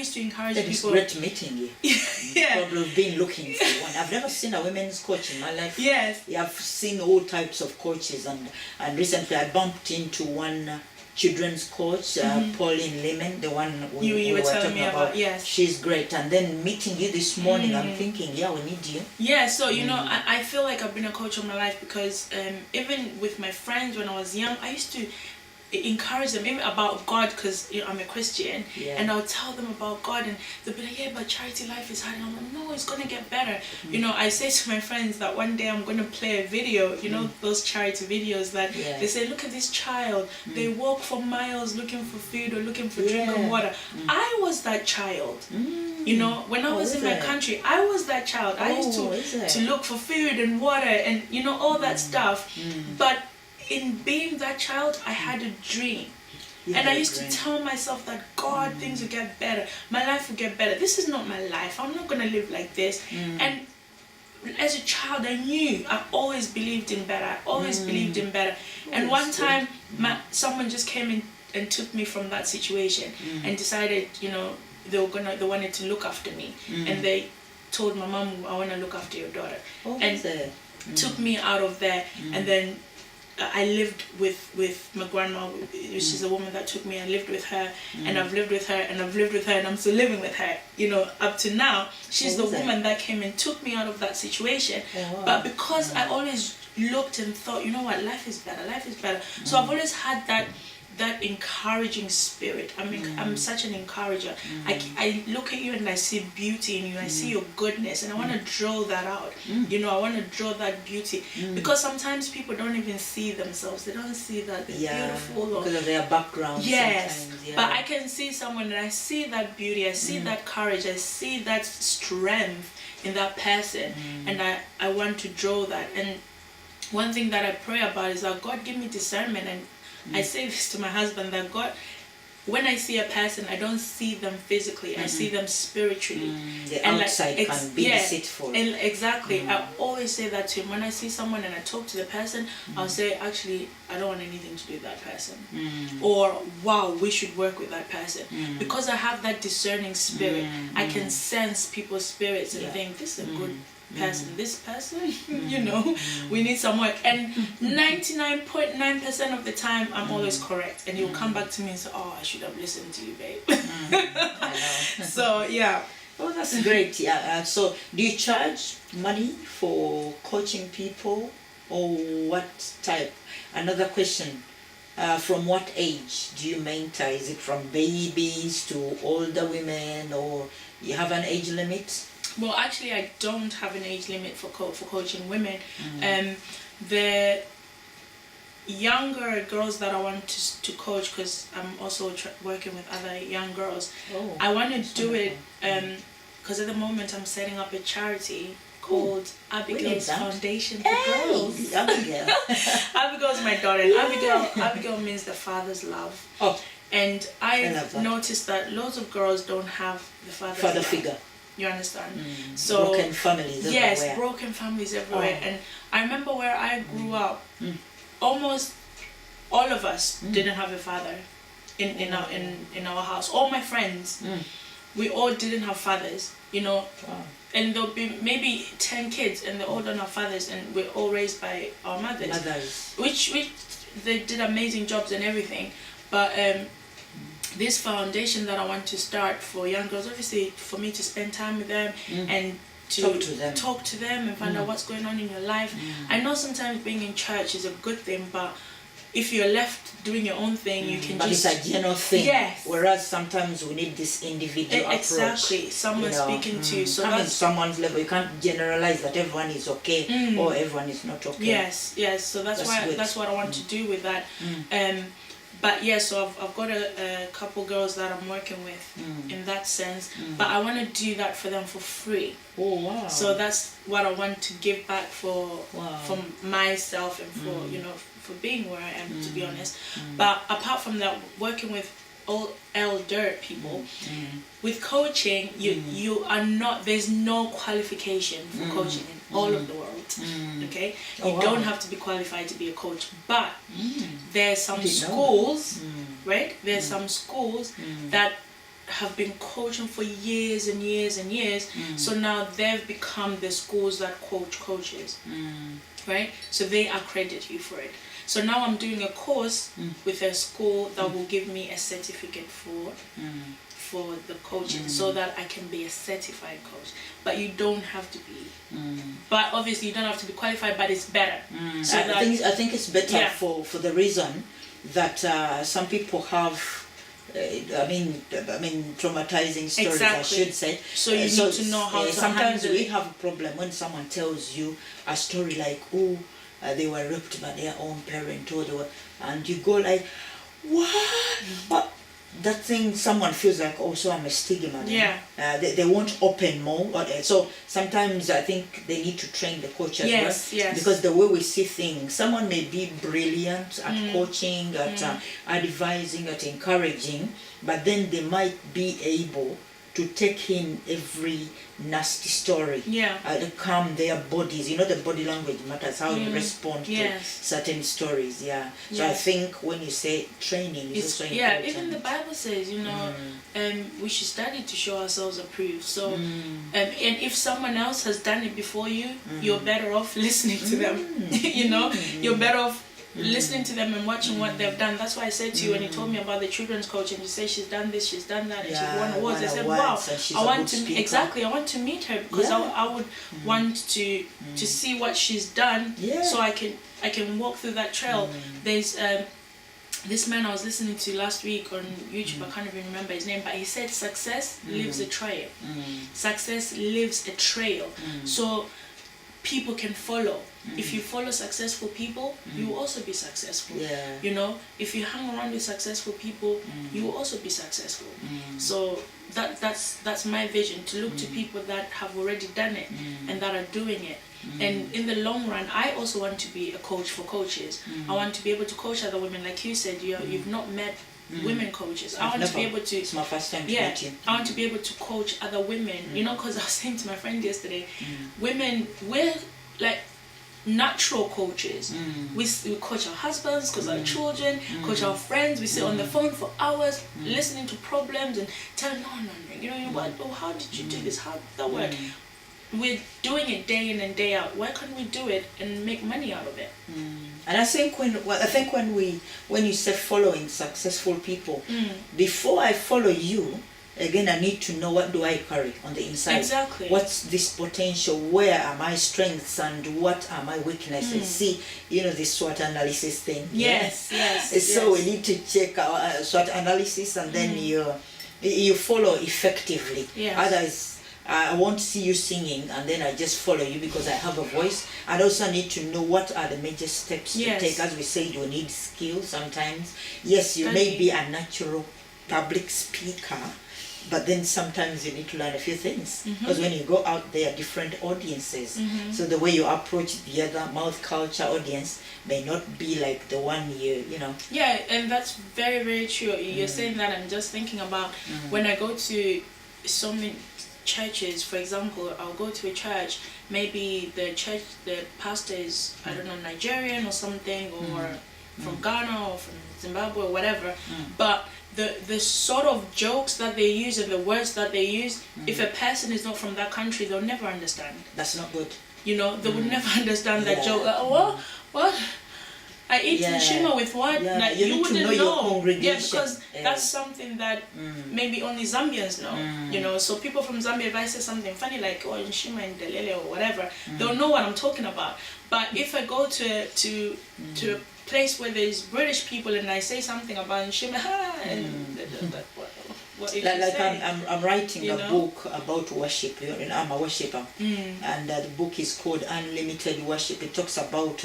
used to encourage That people. It's great meeting you. Yeah. Probably been looking for one. I've never seen a women's coach in my life. Yes. Yeah, I've seen all types of coaches, and recently I bumped into one children's coach, Pauline Lehman, the one you were telling talking me about. Yes. She's great. And then meeting you this morning, I'm thinking, yeah, we need you. Yeah, so you know, I feel like I've been a coach all my life because even with my friends when I was young, I used to encourage them even about God because I'm a Christian, and I'll tell them about God, and they'll be like, yeah, but charity life is hard. And I'm like, no, it's gonna get better. You know, I say to my friends that one day I'm gonna play a video, you know, those charity videos that they say, look at this child, they walk for miles looking for food or looking for drink and water. I was that child. You know, when I was in my country, I was that child. I used to look for food and water and, you know, all that stuff. But in being that child, I had a dream. And I used to tell myself that God, things will get better. My life will get better. This is not my life. I'm not going to live like this. And as a child, I always believed in better. I always believed in better. And one time, someone just came in and took me from that situation and decided, you know, they wanted to look after me. And they told my mom, I want to look after your daughter. And took me out of there. And then I lived with my grandma, which is a woman that took me. I lived with her, and I've lived with her, and I've lived with her, and I'm still living with her. You know, up to now, she's the woman that came and took me out of that situation. But because I always looked and thought, you know what, life is better, life is better. So I've always had that encouraging spirit. I mean, I'm such an encourager. I look at you and I see beauty in you. I see your goodness, and I want to draw that out. You know, I want to draw that beauty because sometimes people don't even see themselves. They don't see that they're beautiful because of their background. Yes, but I can see someone and I see that beauty. I see that courage. I see that strength in that person, and I want to draw that. And one thing that I pray about is that God give me discernment. And I say this to my husband, that God, when I see a person, I don't see them physically, I see them spiritually. The outside can be deceitful. And exactly. I always say that to him. When I see someone and I talk to the person, I'll say, actually, I don't want anything to do with that person. Or, wow, we should work with that person. Because I have that discerning spirit, I can sense people's spirits and think, this is a good person, this person, you know, we need some work. And 99.9% of the time, I'm always correct. And you'll come back to me and say, oh, I should have listened to you, babe. I know. So, yeah. Oh, that's great. Yeah. So, do you charge money for coaching people, or what type? Another question. From what age do you mentor? Is it from babies to older women, or you have an age limit? Well, actually, I don't have an age limit for coaching women. The younger girls that I want to coach, because I'm also working with other young girls, I want to do it because at the moment I'm setting up a charity called Abigail's Foundation for Girls. Abigail. Abigail's my daughter. Abigail means the father's love. And I've noticed that lots of girls don't have the father figure. You understand? So broken families everywhere. Yes, broken families everywhere. And I remember where I grew up, almost all of us didn't have a father in our house. All my friends, we all didn't have fathers, you know. And there'll be maybe 10 kids and they all don't have fathers, and we're all raised by our mothers. Which they did amazing jobs and everything. But this foundation that I want to start for young girls, obviously for me to spend time with them and to talk to them and find out what's going on in your life. I know sometimes being in church is a good thing, but if you're left doing your own thing, you can it's a general thing. Yes. Whereas sometimes we need this individual approach. Exactly. Someone speaking to you. So that's someone's level. You can't generalize that everyone is okay or everyone is not okay. Yes. So that's what I want to do with that. But yeah, so I've got a couple girls that I'm working with in that sense, but I want to do that for them for free. Oh wow! So that's what I want to give back for myself and for you know, for being where I am, to be honest. But apart from that, working with all elder people, with coaching, you are not. There's no qualification for coaching in all of the world. Okay, you don't have to be qualified to be a coach, but there's some schools, right? There's some schools that have been coaching for years and years and years. So now they've become the schools that coach coaches, right? So they accredit you for it. So now I'm doing a course with a school that will give me a certificate for the coaching, so that I can be a certified coach. But you don't have to be. But obviously you don't have to be qualified, but it's better. So I think it's better for the reason that some people have traumatizing stories, I should say. So you need to know how to sometimes handle we it. have a problem when someone tells you a story like, oh, they were raped by their own parent, or and you go like, what? But that thing, someone feels like, oh, so I'm a stigma. They won't open more. So sometimes I think they need to train the coach as well. Because the way we see things, someone may be brilliant at coaching, at advising, at encouraging, but then they might be able to take in every nasty story, to calm their bodies. You know, the body language matters, how you respond to certain stories. So I think when you say training is also important. Even the Bible says, you know, we should study to show ourselves approved. So, and if someone else has done it before you, you're better off listening to them. You know, you're better off listening to them and watching what they've done. That's why I said to you when you told me about the children's coach and you say she's done this, she's done that, and she's won awards. I said, wow, I want to I want to meet her, because I would want to see what she's done, so I can walk through that trail. There's this man I was listening to last week on YouTube, I can't even remember his name, but he said success leaves a trail. Success leaves a trail. So people can follow. If you follow successful people, you will also be successful. You know, if you hang around with successful people, you will also be successful. So that's my vision, to look to people that have already done it and that are doing it. And in the long run, I also want to be a coach for coaches. I want to be able to coach other women. Like you said, you've not met women coaches. I want to be able to. It's my first time to meet you. I want to be able to coach other women. You know, because I was saying to my friend yesterday, women, we're like natural coaches. We coach our husbands, coach our children, coach our friends. We sit on the phone for hours listening to problems and telling, no, you know what? Oh, how did you do this? How did that work? We're doing it day in and day out. Why can't we do it and make money out of it? And I think when you say following successful people, before I follow you, again, I need to know, what do I carry on the inside? Exactly. What's this potential? Where are my strengths and what are my weaknesses? See, you know, this SWOT analysis thing. Yes. So we need to check our SWOT analysis, and then you follow effectively. Otherwise, I won't see you singing and then I just follow you because I have a voice. And also need to know what are the major steps to take. As we said, you need skill sometimes. Yes, you may be a natural public speaker, but then sometimes you need to learn a few things. Because when you go out there, different audiences. So the way you approach the other mouth culture audience may not be like the one you know. Yeah, and that's very, very true. You're saying that, I'm just thinking about when I go to so many churches. For example, I'll go to a church, maybe the pastor is, I don't know, Nigerian or something, or from Ghana or from Zimbabwe or whatever, but the sort of jokes that they use and the words that they use, if a person is not from that country, they'll never understand. That's not good. You know, they would never understand that joke. What? I eat nshima with what? Like, you wouldn't know. Your congregation. Because that's something that maybe only Zambians know. You know, so people from Zambia, if I say something funny like, oh, nshima and delele or whatever, they'll know what I'm talking about. But if I go to a place where there's British people and I say something about nshima, and I'm writing a book about worship. I'm a worshipper, and the book is called Unlimited Worship. It talks about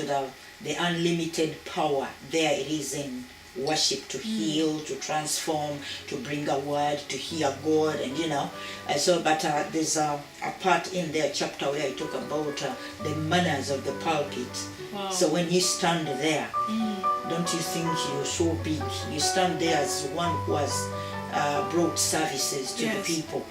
the unlimited power there it is in worship, to heal, to transform, to bring a word, to hear God, and you know. But there's a part in there, chapter where I talk about the manners of the pulpit. Wow. So when you stand there, don't you think you're so big? You stand there as one who has brought services to the people.